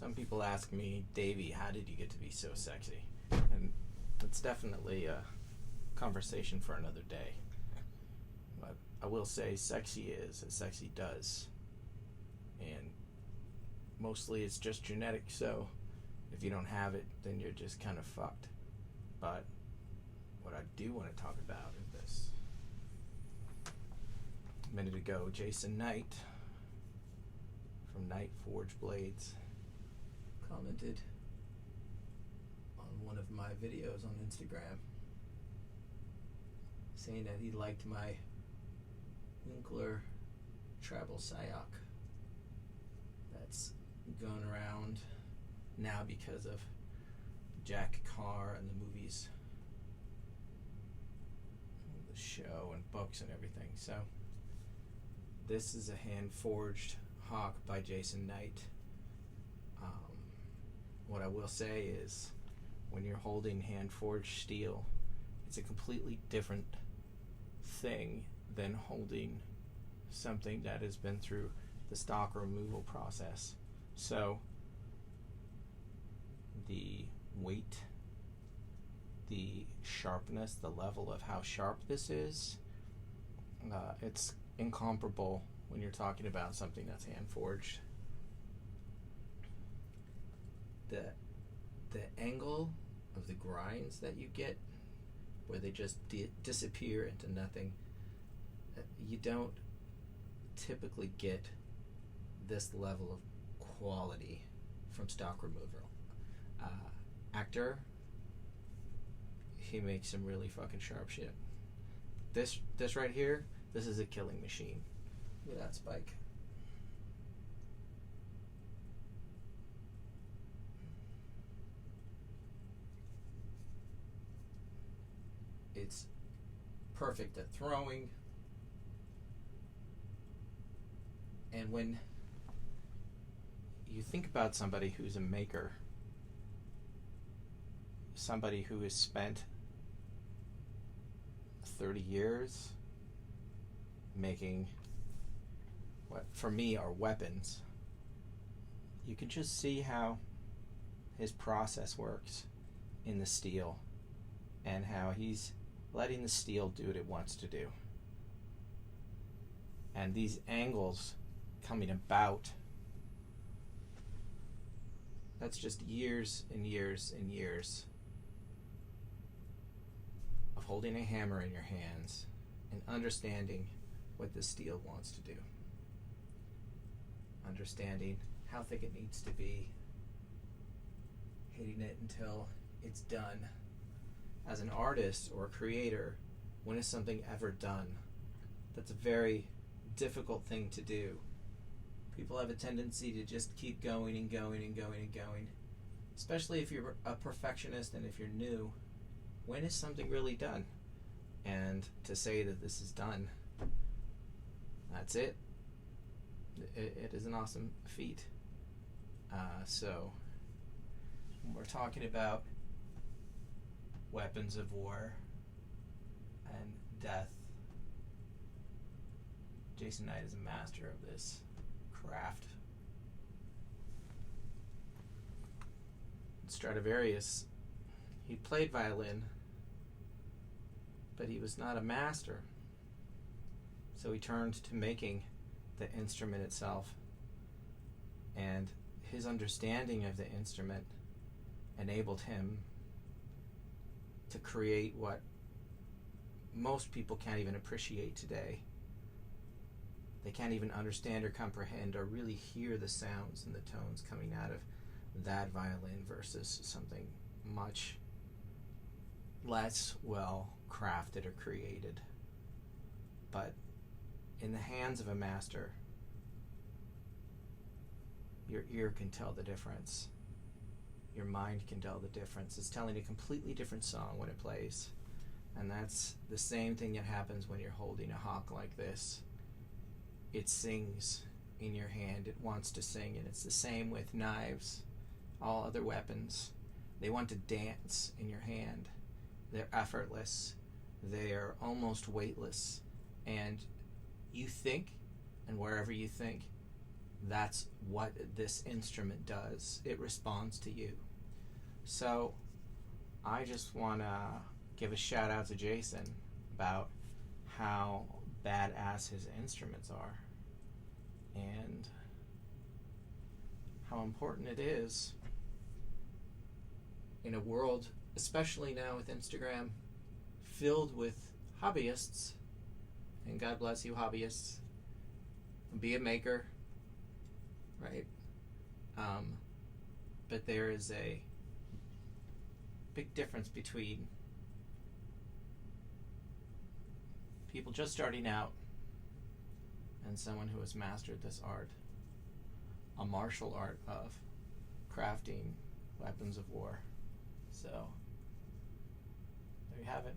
Some people ask me, Davey, how did you get to be so sexy? And it's definitely a conversation for another day. But I will say sexy is as sexy does. And mostly it's just genetic, so if you don't have it, then you're just kind of fucked. But what I do want to talk about is this. A minute ago, Jason Knight from Knight Forge Blades commented on one of my videos on Instagram saying that he liked my Winkler travel Sayok that's going around now because of Jack Carr and the movies, the show and books and everything. So this is a hand-forged hawk by Jason Knight. What I will say is, when you're holding hand-forged steel, it's a completely different thing than holding something that has been through the stock removal process. So the weight, the sharpness, the level of how sharp this is, it's incomparable when you're talking about something that's hand-forged. The angle of the grinds that you get, where they just disappear into nothing, you don't typically get this level of quality from stock removal. Actor, he makes some really fucking sharp shit. This right here, this is a killing machine. Look at that spike. It's perfect at throwing. And when you think about somebody who's a maker, somebody who has spent 30 years making what for me are weapons, you can just see how his process works in the steel and how he's letting the steel do what it wants to do. And these angles coming about, that's just years and years and years of holding a hammer in your hands and understanding what the steel wants to do. Understanding how thick it needs to be, hitting it until it's done. As an artist or a creator, when is something ever done? That's a very difficult thing to do. People have a tendency to just keep going and going and going and going, especially if you're a perfectionist and if you're new. When is something really done? And to say that this is done, that's it. It is an awesome feat. So when we're talking about weapons of war and death, Jason Knight is a master of this craft. Stradivarius, he played violin, but he was not a master. So he turned to making the instrument itself, and his understanding of the instrument enabled him to create what most people can't even appreciate today. They can't even understand or comprehend or really hear the sounds and the tones coming out of that violin versus something much less well crafted or created. But in the hands of a master, your ear can tell the difference. Your mind can tell the difference. It's telling a completely different song when it plays. And that's the same thing that happens when you're holding a hawk like this. It sings in your hand. It wants to sing. And it's the same with knives. All other weapons, they want to dance in your hand. They're effortless. They're almost weightless. And you think, and wherever you think, that's what this instrument does. It responds to you. So I just want to give a shout out to Jason about how badass his instruments are and how important it is in a world, especially now with Instagram, filled with hobbyists, and God bless you hobbyists, be a maker, right? But there is a big difference between people just starting out and someone who has mastered this art, a martial art of crafting weapons of war. So there you have it.